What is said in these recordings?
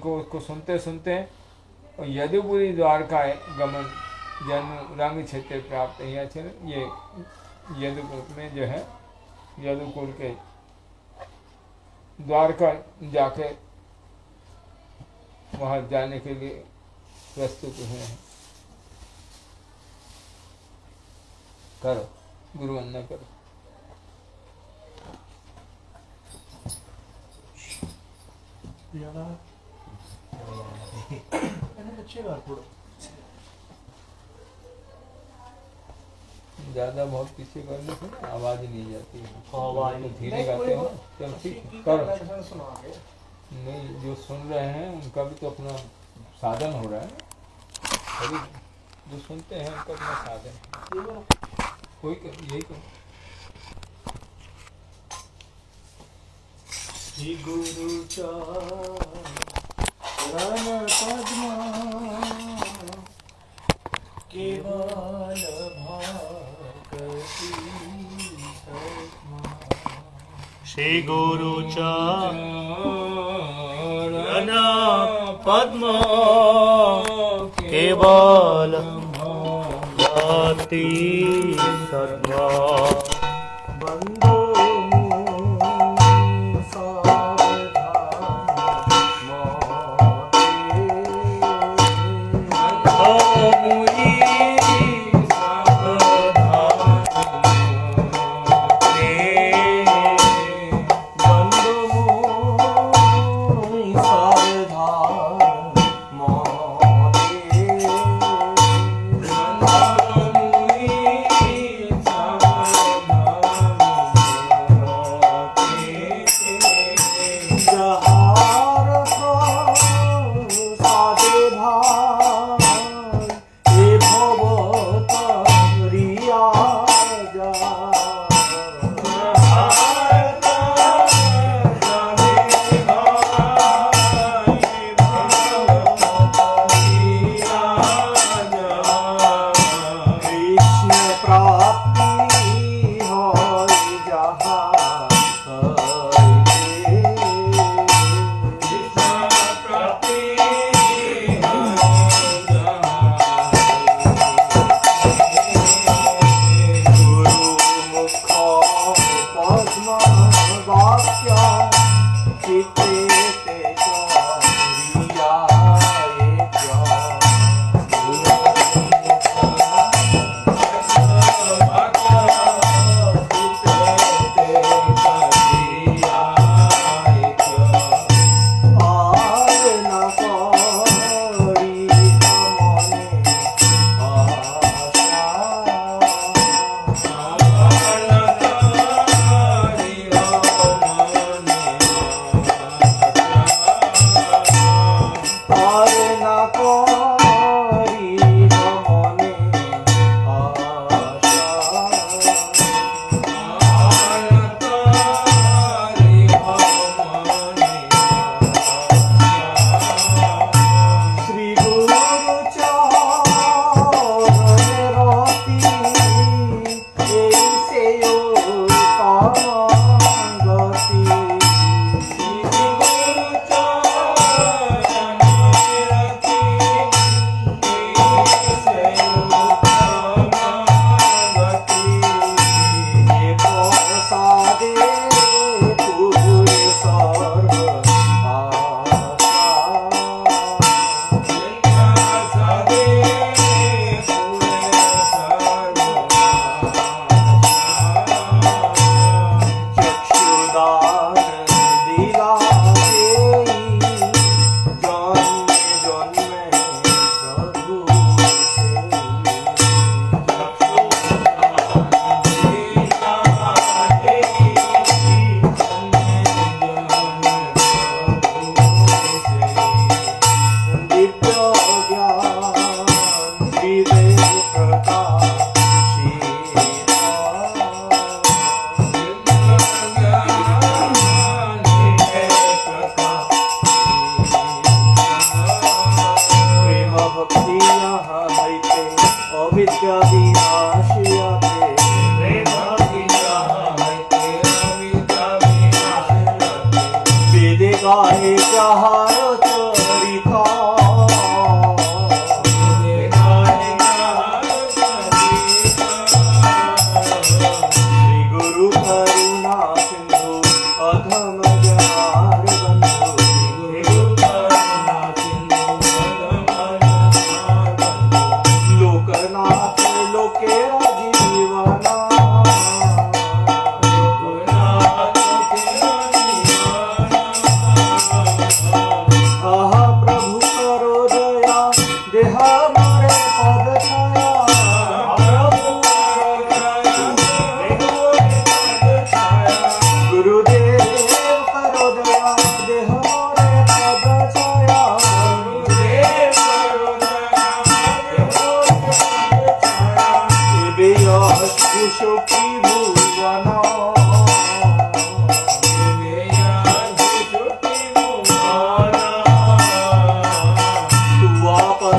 इनको उसको सुनते सुनते और यदुपुरी द्वारका गमन जन्म रंग क्षेत्र प्राप्त यहाँ से ये यदुपुर में जो है यदुकुल के द्वारका जाके वहाँ जाने के लिए प्रस्तुत हुए हैं। करो गुरु वंदना करो। ज्यादा बहुत पीछे करने से ना आवाज नहीं जाती है। आवाज तो धीरे गाते हो। चल ठीक करो। नहीं जो सुन रहे हैं उनका भी तो अपना साधन हो रहा है। अभी जो सुनते हैं उनका अपना साधन कोई यही करो। श्री गुरु चरण पद्मा केवल भक्ति श्री गुरु चरण पद्मा केवल भक्ति सद्मा बंदो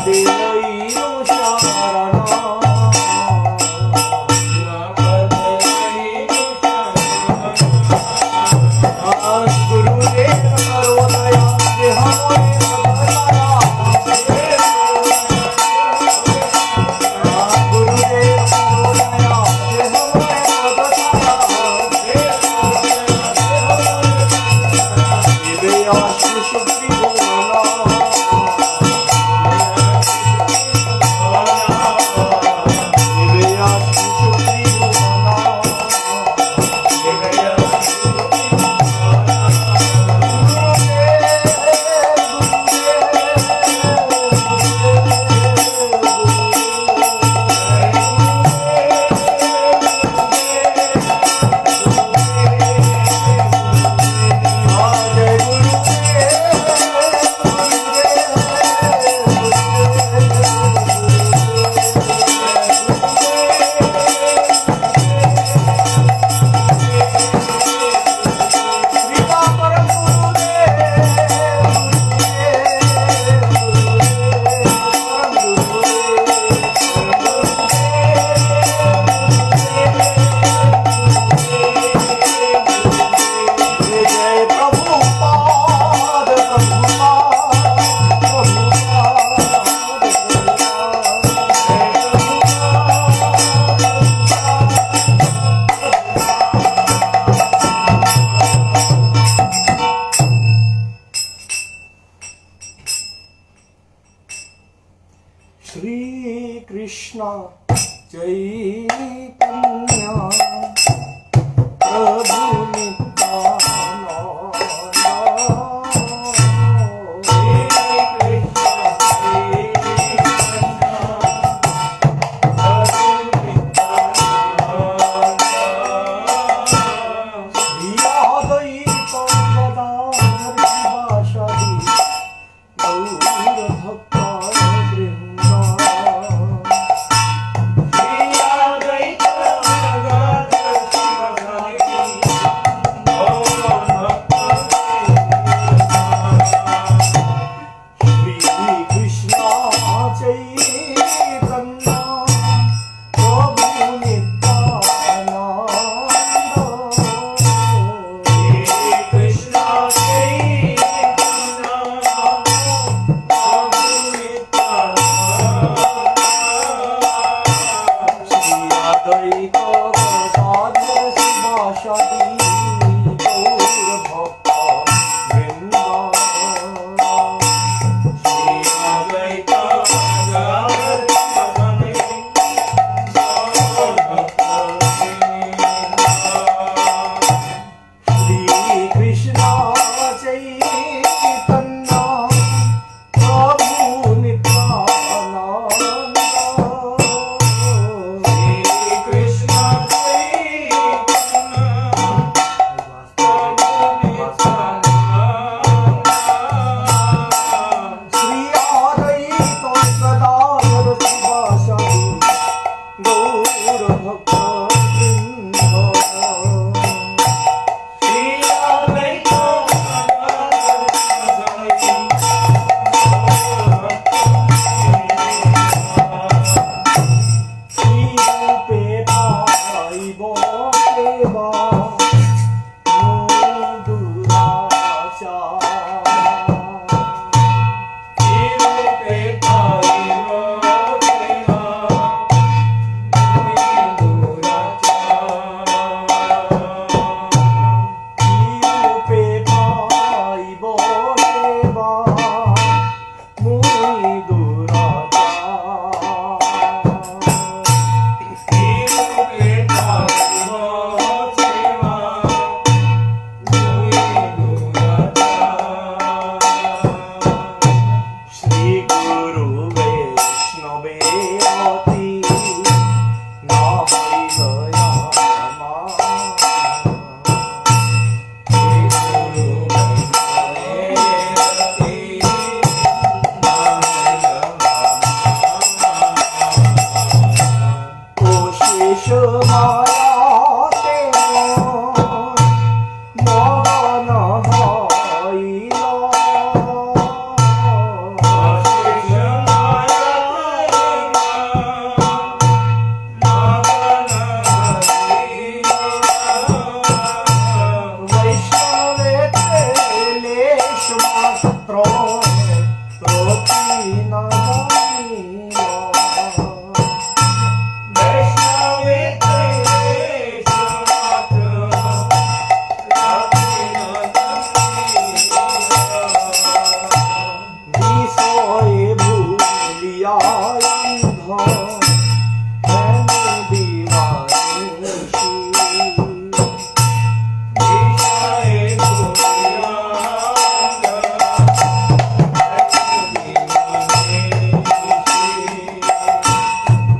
पदेयु शरणा गुरुदेव करो दया जे हमें बताया गुरुदेव करो दया जे हमें बताया ये आशीष शुक्री बोला श्री कृष्ण चैतन्य प्रभु नित्यानंद श्री कृष्ण न जानियो। विषय भूलिया अंध है दीवानिशी।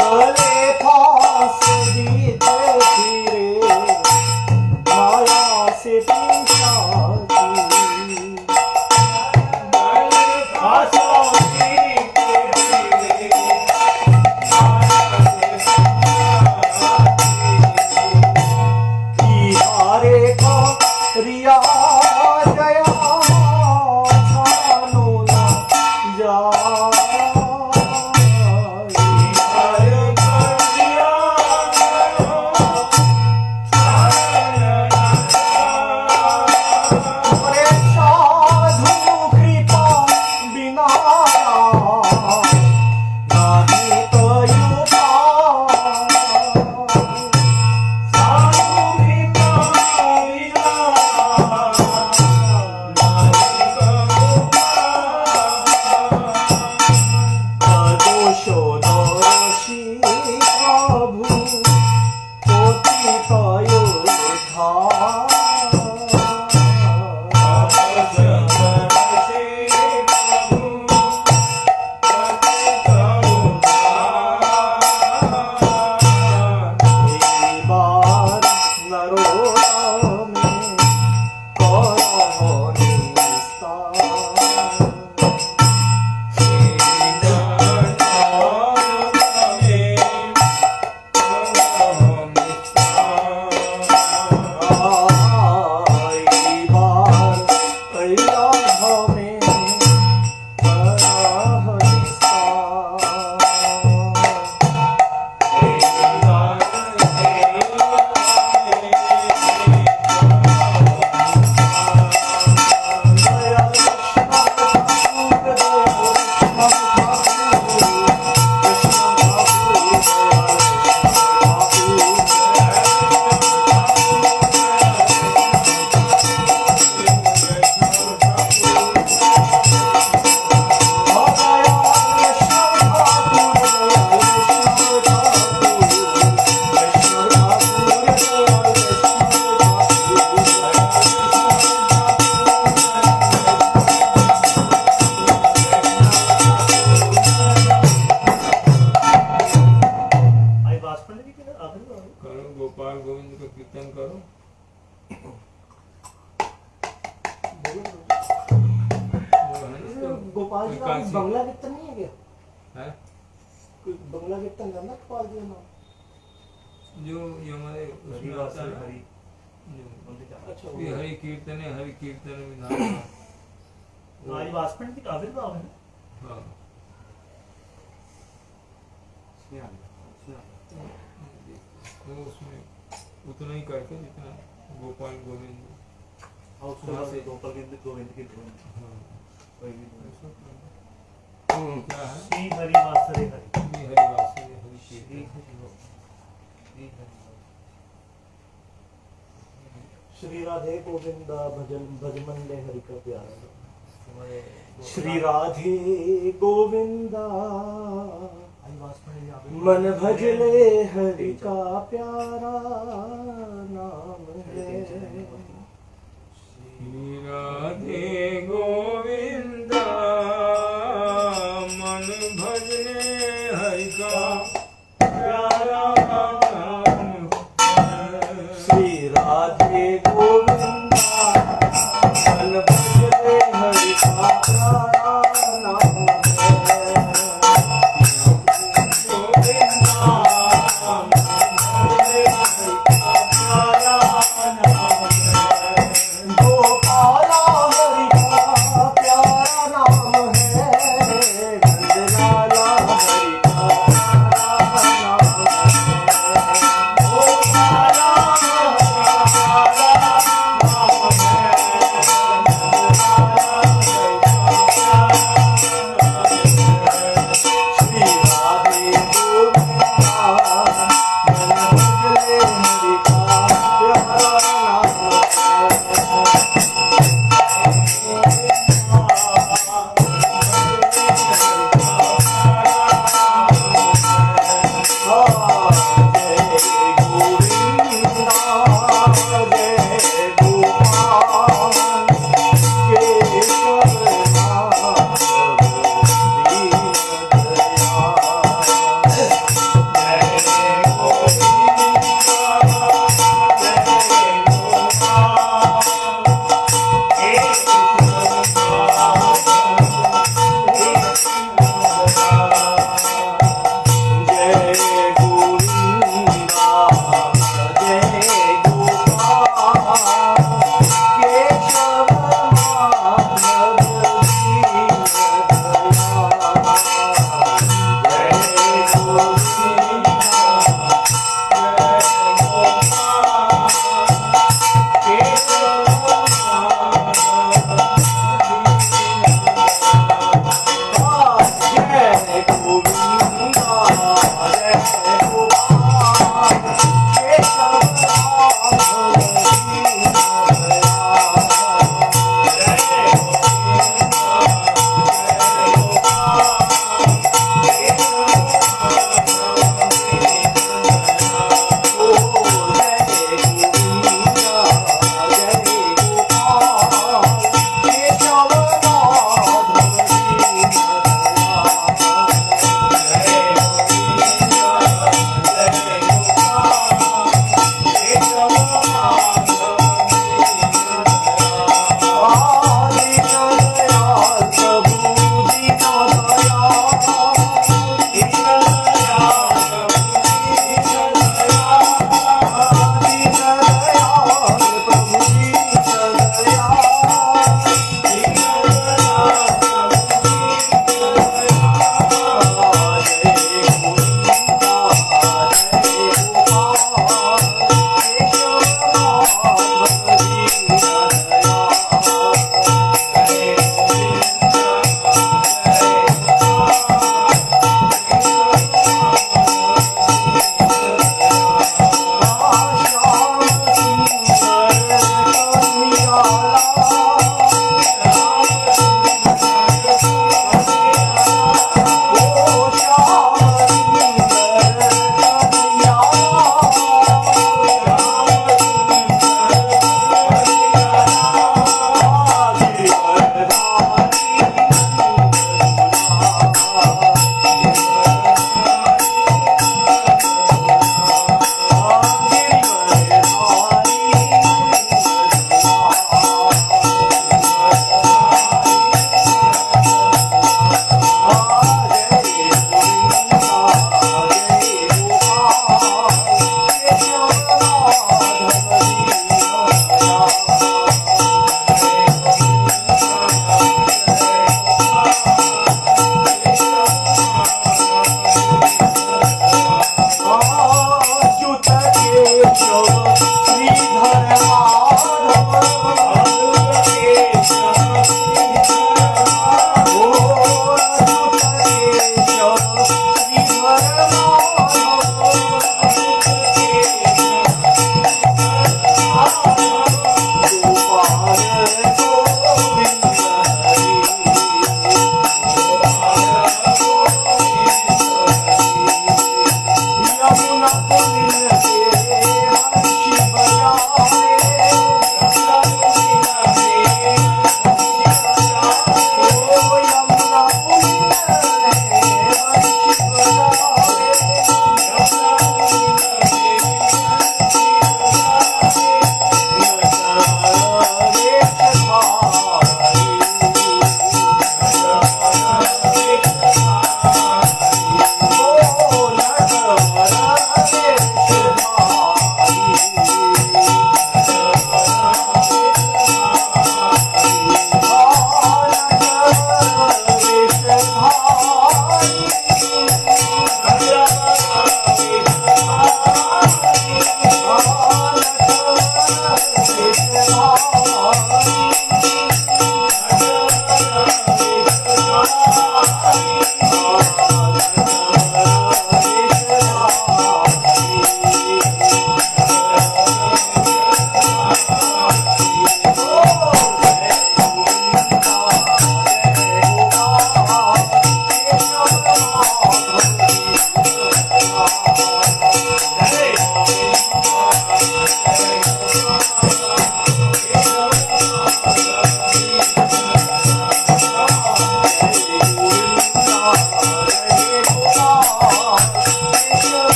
गले फांस दीते फिरे माया से पिशाची। हरे का रिया जया छानो न जाए। अरे साधु कृपा बिना नाही कयु दोषो दोषी प्रभु पोती कयो बार नरोता में करो निस्तार। करो गोपाल गोविंद का कीर्तन करो। गोपाल जी का काशी। बंगला कीर्तन नहीं है क्या? है कोई बंगला कीर्तन करना गोपाल जी ना? जो ये हमारे उसमें आता है ना, जो अच्छा ये हरि कीर्तन है, हरि कीर्तन विधान। आज वासपन की आविर्भाव है। हाँ तो उसमें उतना ही करके जितना गोपाल गोविंद। और उसके बाद से गोपाल गोविंद की धुन। हाँ कोई भी धुन। ऐसा क्या है? श्री हरि वासरे हरि। श्री हरिवास हरि श्री कीर्तन। हरि वासरे। श्री राधे गोविंदा भजन भजमन ले हरि का प्यारा। हमारे श्री राधे गोविंदा आज वासपन की आविर्भाव। मन भजले हरि का प्यारा नाम है। श्री राधे गोविंदा मन भजने हरि का प्यारा नाम है। श्री राधे गोविंदा मन भजले हरि का प्यारा नाम है। गोविंदा मन भजले हरि का प्यारा नाम है। गोपाला हरि का प्यारा नाम है। नंदलाला हरि का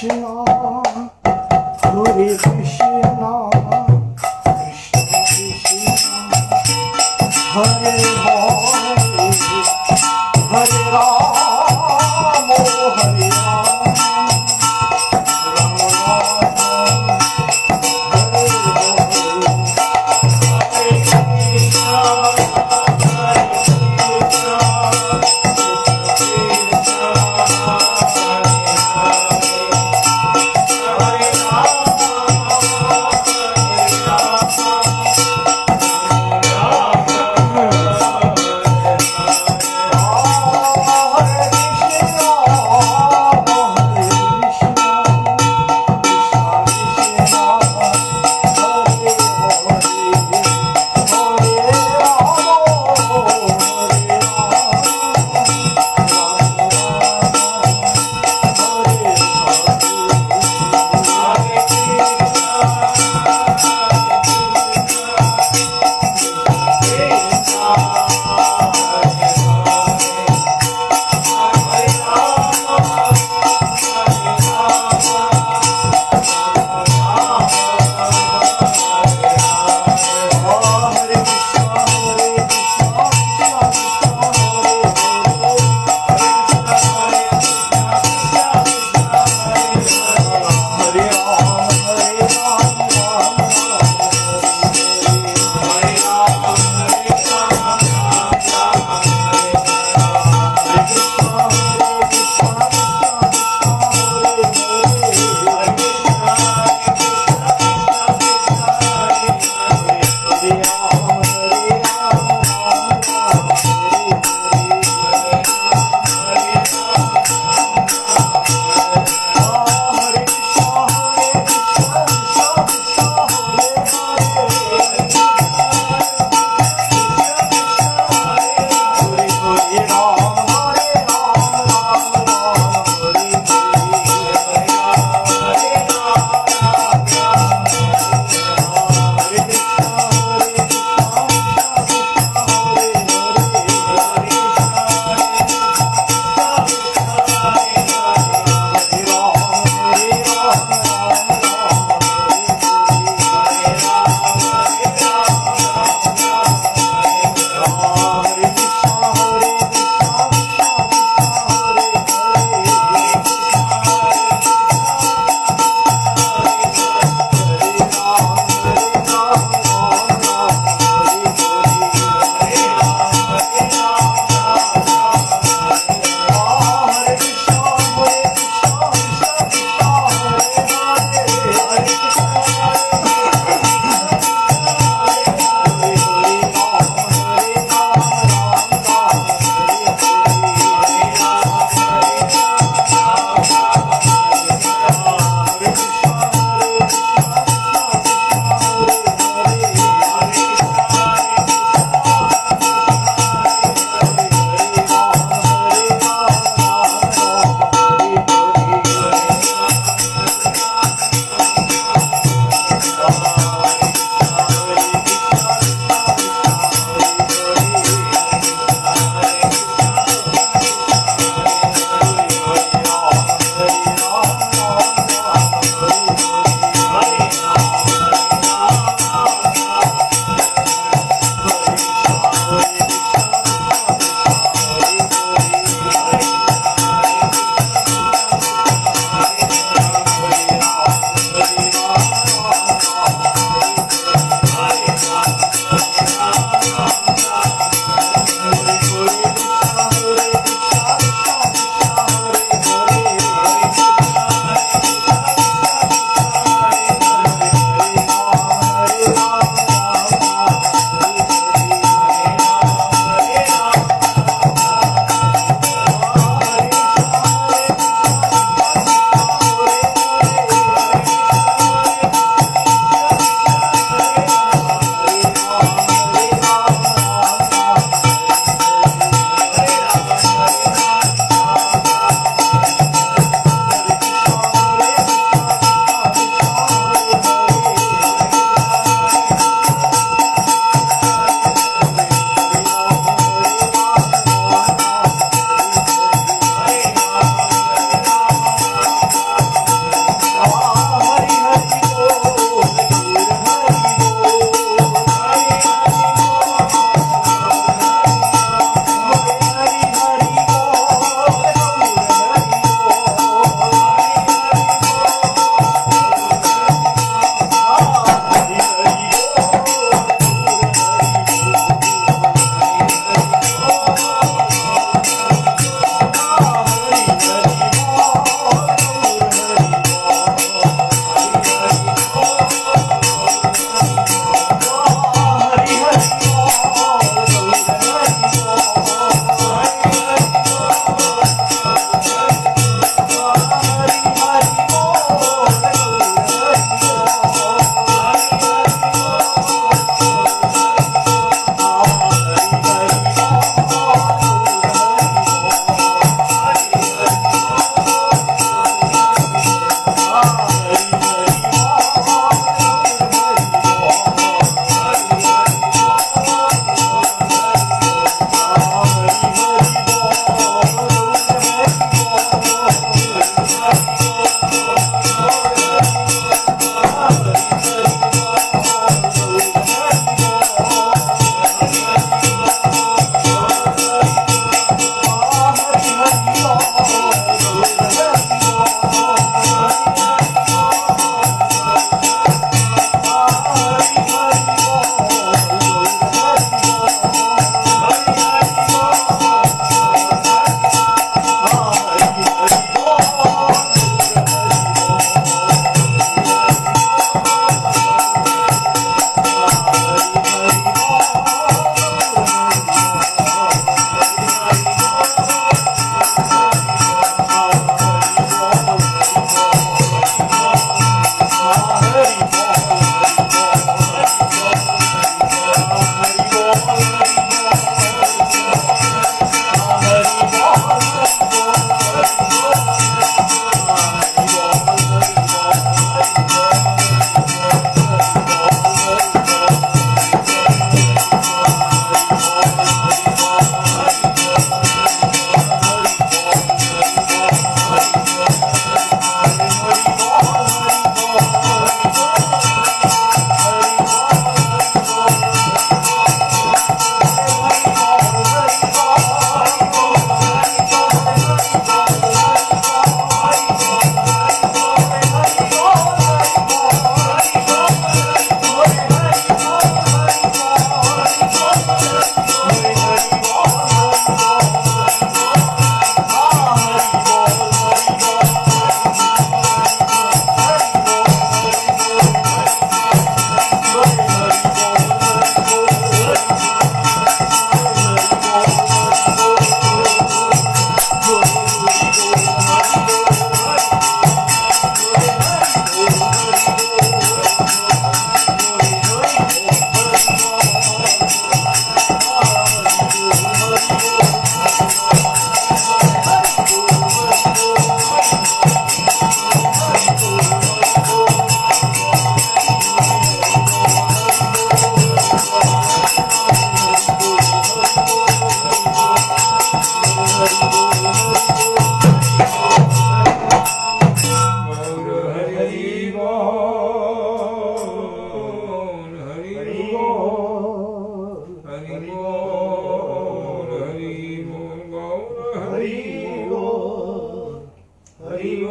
Hare Krishna, Krishna Krishna, Hare Hare, Hare Rama, Hare Rama, Rama Rama, Hare Hare, Hare Krishna, Hare Krishna, Krishna Krishna, Hare Hare, Hare Rama, Hare Rama,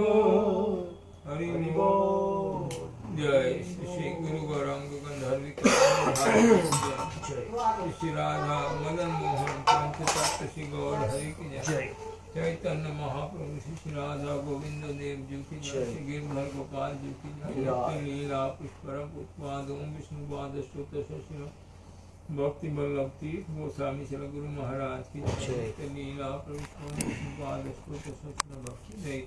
बोल हरि बोल। जय श्री गुरु गौरांग गंधर्व श्री राधा मदन मोहन पंच तत्व श्री गौर हरि की जय। चैतन्य महाप्रभु श्री राधा गोविंद देव जी की जय। श्री गिरधर गोपाल जी की जय। लीला पुष्परम उत्पाद ओम विष्णु पाद स्तोत्र श्री भक्ति वल्लभ तीर्थ गोस्वामी श्री गुरु महाराज की जय। लीला प्रविष्ट ओम विष्णु पाद स्तोत्र श्री भक्ति जय।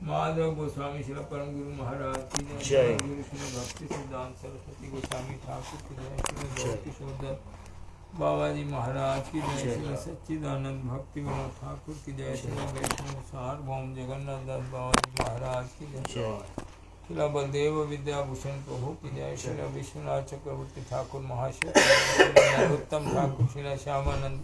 माधव गोस्वामी श्री परम गुरु महाराज की जय। गुरु श्री भक्ति सिद्धांत सरस्वती गोस्वामी ठाकुर की जय। श्री भक्ति शोधन बाबा जी महाराज की जय। श्री सच्चिदानंद भक्ति विनोद ठाकुर की जय। श्री वैष्णव सार्वभौम जगन्नाथ दास बाबा जी महाराज की जय। श्री बलदेव विद्याभूषण प्रभु की जय। श्री विश्वनाथ चक्रवर्ती ठाकुर महाशय उत्तम ठाकुर श्री श्यामानंद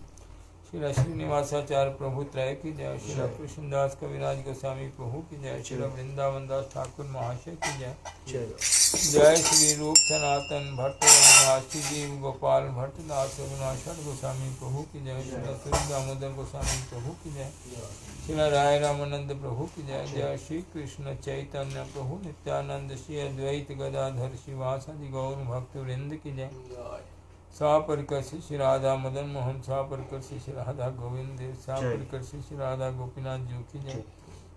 श्री श्रीनिवासाचार्य प्रभु त्रय की जय। श्री कृष्णदास कविराज गोस्वामी प्रभु की जय। श्री वृंदावन दास ठाकुर महाशय की जय। जय श्री रूप सनातन भट्ट रघुनाथी जीव गोपाल भट्ट दास रघुनाथ गोस्वामी प्रभु की जय। श्री सूर्य दामोदर गोस्वामी प्रभु की जय। श्री राय रामानंद प्रभु की जय। जय श्री कृष्ण चैतन्य प्रभु नित्यानंद श्री अद्वैत गदाधर शिवासादि गौर भक्त वृंद की जय। सापरिकर श्री राधा मदन मोहन सापरिकर श्री राधा गोविंद देव सापरिकर श्री राधा गोपीनाथ जी की जय।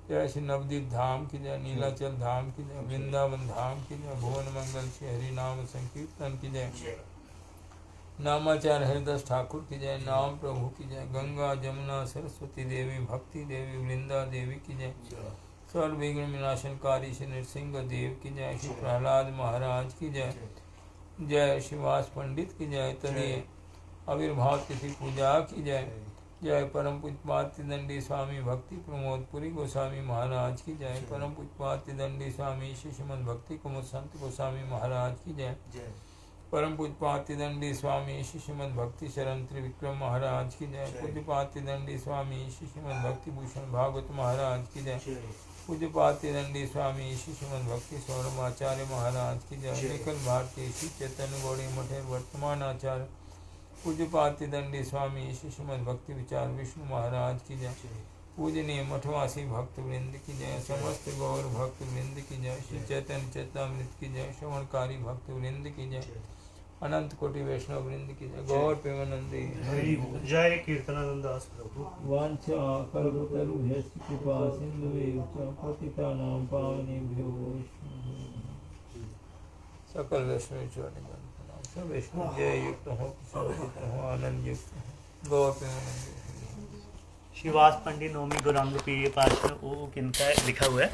जय श्री नवदीप धाम की जय। नीलाचल धाम की जय। वृंदावन धाम की जय। भुवन मंगल श्री हरि नाम संकीर्तन की जय। नामाचार्य हरिदास ठाकुर की जय। नाम प्रभु की जय। गंगा जमुना सरस्वती देवी भक्ति देवी वृंदा देवी की जय। सर्व विघ्न विनाशनकारी श्री नृसिंह देव की जय। श्री प्रहलाद महाराज की जय। जय शिवास पंडित की जय। तदीय आविर्भाव तिथि पूजा की जय। जय परम पूज्य दंडी स्वामी भक्ति प्रमोदपुरी गोस्वामी महाराज की जय। परम पूज्य दंडी स्वामी श्रीमद भक्ति कुमुद संत गोस्वामी महाराज की जय। परम पूज्य दंडी स्वामी श्रीमद भक्ति शरण त्रिविक्रम महाराज की जय। पूज्य दंडी स्वामी श्रीमद भक्ति भूषण भागवत महाराज की जय। पूज्य दंडी स्वामी श्रीमद भक्ति सौरभ आचार्य महाराज की जय। निखिल भारतीय श्री चैतन्य गौड़ी मठेर वर्तमान आचार्य पूज्य दंडी स्वामी श्रीमद भक्ति विचार विष्णु महाराज की जय। पूजनीय मठवासी भक्त वृंद की जय। समस्त गौर भक्त वृंद की जय। श्री चैतन्य चैतामृत की जय। श्रवणकारी भक्त वृंद की जय। अनंत कोटि वैष्णव वृंद की जय। गौर प्रेमानंदी जय कीर्तनानंद दास प्रभु। वांछा कल्पतरुभ्यश्च कृपा सिन्धुभ्यश्च पतितानां पावनेभ्यो सकल वैष्णव चरण सब वैष्णव जय युक्त हो संयुक्त हो आनंद युक्त हो। गौर प्रेमानंदी शिवास पंडित नौमी गौरांग प्रिय पार्षद वो किनका लिखा हुआ है?